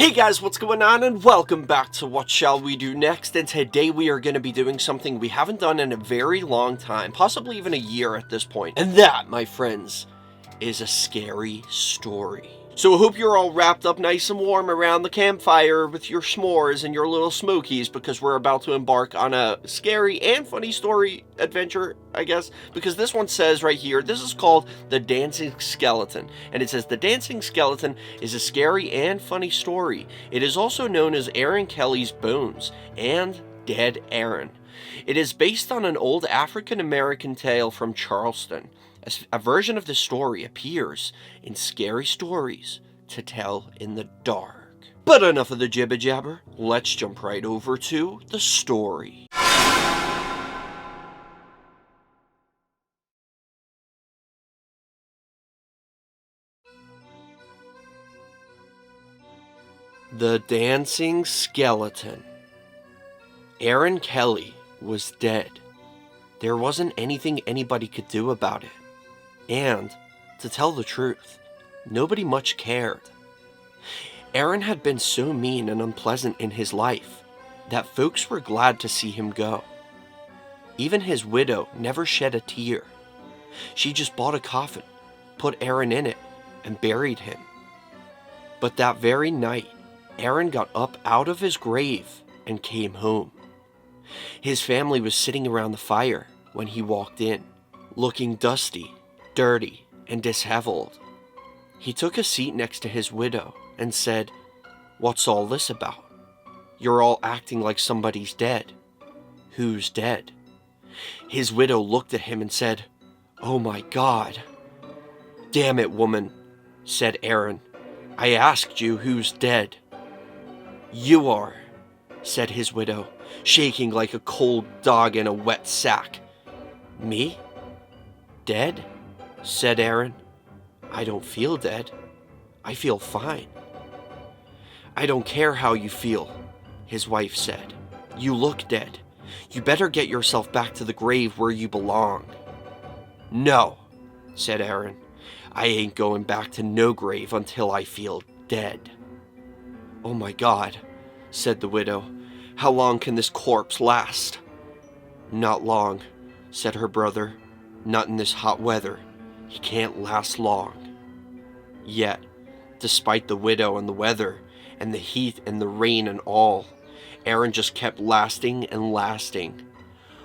Hey guys, what's going on, and welcome back to What Shall We Do Next. And today we are going to be doing something we haven't done in a very long time, possibly even a year at this point. And that, my friends, is a scary story. So I hope you're all wrapped up nice and warm around the campfire with your s'mores and your little smokies, because we're about to embark on a scary and funny story adventure, I guess, because this one says right here, this is called The Dancing Skeleton, and it says The Dancing Skeleton is a scary and funny story. It is also known as Aaron Kelly's Bones and Dead Aaron. It is based on an old African-American tale from Charleston. A version of the story appears in Scary Stories to Tell in the Dark. But enough of the jibber jabber, let's jump right over to the story. The Dancing Skeleton. Aaron Kelly was dead. There wasn't anything anybody could do about it. And, to tell the truth, nobody much cared. Aaron had been so mean and unpleasant in his life that folks were glad to see him go. Even his widow never shed a tear. She just bought a coffin, put Aaron in it, and buried him. But that very night, Aaron got up out of his grave and came home. His family was sitting around the fire when he walked in, looking dusty, dirty, and disheveled. He took a seat next to his widow and said, "What's all this about? You're all acting like somebody's dead. Who's dead?" His widow looked at him and said, "Oh my God." "Damn it, woman," said Aaron. "I asked you who's dead." "You are," said his widow, shaking like a cold dog in a wet sack. "Me? Dead?" said Aaron. "I don't feel dead. I feel fine." "I don't care how you feel," his wife said. "You look dead. You better get yourself back to the grave where you belong." "No," said Aaron. "I ain't going back to no grave until I feel dead." "Oh my God," said the widow. "How long can this corpse last?" "Not long," said her brother. "Not in this hot weather. He can't last long." Yet, despite the widow and the weather, and the heat and the rain and all, Aaron just kept lasting and lasting.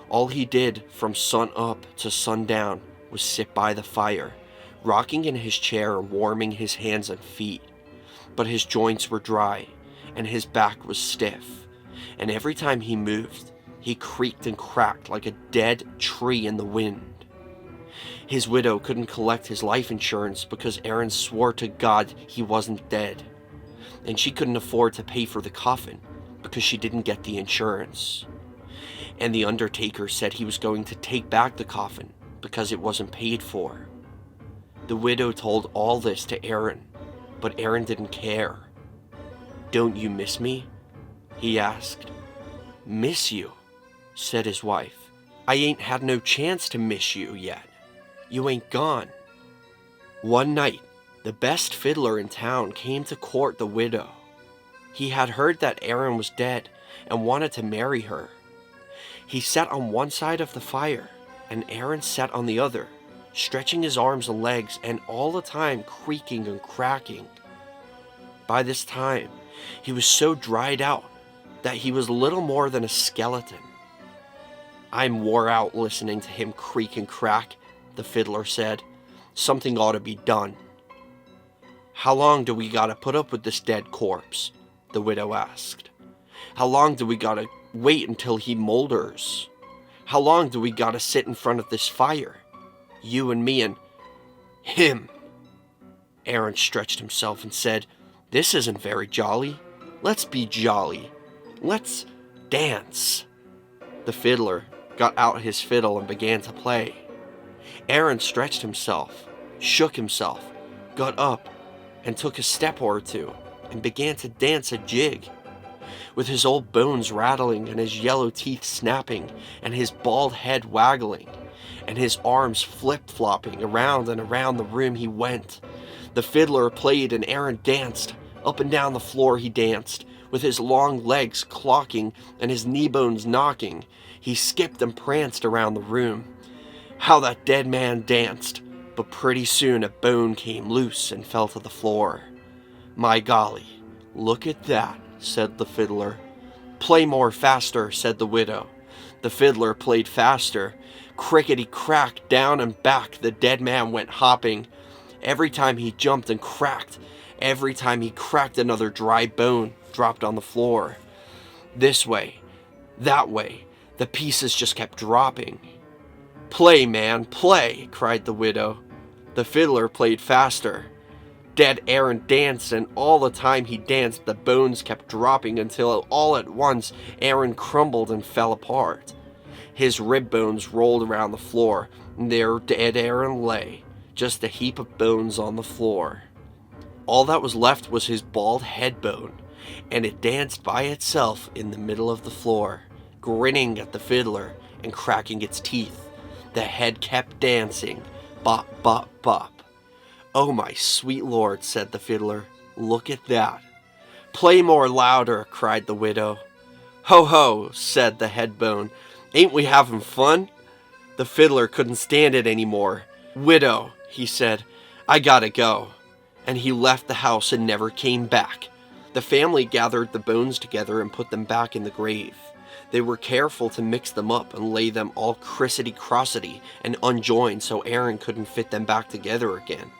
All he did from sun up to sundown was sit by the fire, rocking in his chair and warming his hands and feet. But his joints were dry, and his back was stiff, and every time he moved, he creaked and cracked like a dead tree in the wind. His widow couldn't collect his life insurance because Aaron swore to God he wasn't dead. And she couldn't afford to pay for the coffin because she didn't get the insurance. And the undertaker said he was going to take back the coffin because it wasn't paid for. The widow told all this to Aaron, but Aaron didn't care. "Don't you miss me?" he asked. "Miss you?" said his wife. "I ain't had no chance to miss you yet. You ain't gone." One night, the best fiddler in town came to court the widow. He had heard that Aaron was dead and wanted to marry her. He sat on one side of the fire, and Aaron sat on the other, stretching his arms and legs, and all the time creaking and cracking. By this time, he was so dried out that he was little more than a skeleton. "I'm wore out listening to him creak and crack," the fiddler said. "Something ought to be done." "How long do we gotta put up with this dead corpse?" the widow asked. "How long do we gotta wait until he molders? How long do we gotta sit in front of this fire? You and me and him." Aaron stretched himself and said, "This isn't very jolly. Let's be jolly. Let's dance." The fiddler got out his fiddle and began to play. Aaron stretched himself, shook himself, got up, and took a step or two, and began to dance a jig. With his old bones rattling, and his yellow teeth snapping, and his bald head waggling, and his arms flip-flopping around and around the room he went. The fiddler played and Aaron danced, Up and down the floor he danced, with his long legs clocking and his knee bones knocking. He skipped and pranced around the room. How that dead man danced! But pretty soon a bone came loose and fell to the floor. "My golly, look at that," said the fiddler. "Play more faster," said the widow. The fiddler played faster. Crickety-crack, down and back the dead man went hopping. Every time he jumped and cracked, every time he cracked, another dry bone dropped on the floor. This way, that way, the pieces just kept dropping. "Play, man, play," cried the widow. The fiddler played faster. Dead Aaron danced, and all the time he danced, the bones kept dropping until all at once Aaron crumbled and fell apart. His rib bones rolled around the floor, and there dead Aaron lay, just a heap of bones on the floor. All that was left was his bald head bone, and it danced by itself in the middle of the floor, grinning at the fiddler and cracking its teeth. The head kept dancing, bop, bop, bop. "Oh, my sweet lord," said the fiddler, "look at that." "Play more louder," cried the widow. "Ho, ho," said the head bone, "ain't we having fun?" The fiddler couldn't stand it anymore. "Widow," he said, "I gotta go." And he left the house and never came back. The family gathered the bones together and put them back in the grave. They were careful to mix them up and lay them all crissity-crossity and unjoined so Aaron couldn't fit them back together again.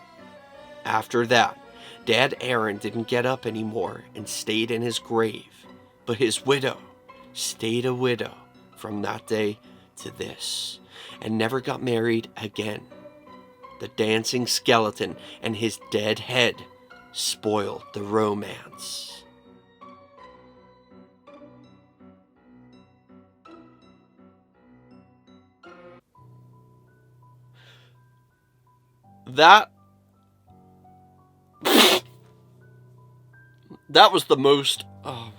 After that, Dad Aaron didn't get up anymore and stayed in his grave, but his widow stayed a widow from that day to this, and never got married again. The dancing skeleton and his dead head spoiled the romance. That was the most... Oh.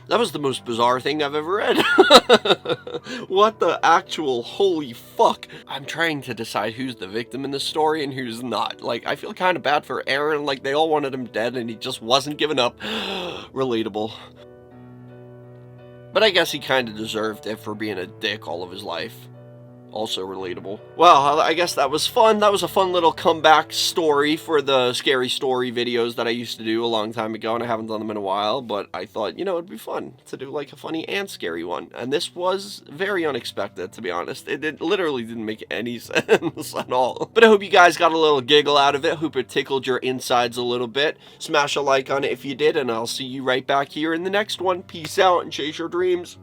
That was the most bizarre thing I've ever read. What the actual holy fuck? I'm trying to decide who's the victim in this story and who's not. Like, I feel kind of bad for Aaron. Like, they all wanted him dead and he just wasn't giving up. Relatable. But I guess he kind of deserved it for being a dick all of his life. Also relatable. Well, I guess that was fun. That was a fun little comeback story for the scary story videos that I used to do a long time ago, and I haven't done them in a while, but I thought, you know, it'd be fun to do like a funny and scary one. And this was very unexpected, to be honest. It literally didn't make any sense at all. But I hope you guys got a little giggle out of it. Hope it tickled your insides a little bit. Smash a like on it if you did, and I'll see you right back here in the next one. Peace out and chase your dreams.